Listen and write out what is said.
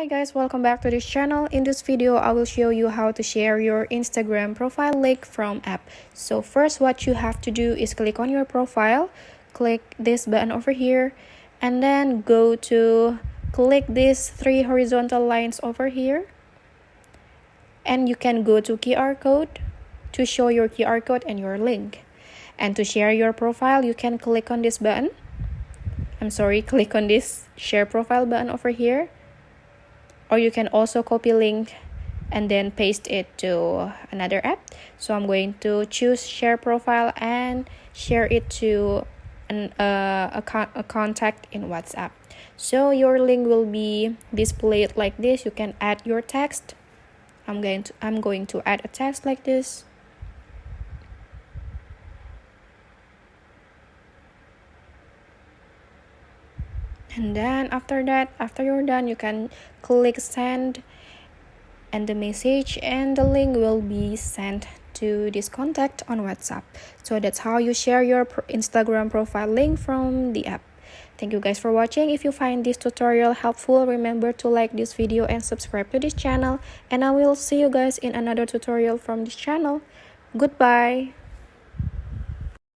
Hi guys, welcome back to this channel. In this video, I will show you how to share your Instagram profile link from app. So first, what you have to do is click on your profile, click this button over here, and then go to click these three horizontal lines over here. And you can go to QR code to show your QR code and your link. And to share your profile, you can click on this button. Click on this share profile button over here. Or you can also copy link and then paste it to another app. So I'm going to choose share profile and share it to a contact in WhatsApp. So your link will be displayed like this. You can add your text. I'm going to add a text like this. And then after you're done, you can click send, and the message and the link will be sent to this contact on WhatsApp. So that's how you share your Instagram profile link from the app. Thank you guys for watching. If you find this tutorial helpful, remember to like this video and subscribe to this channel. And I will see you guys in another tutorial from this channel. Goodbye.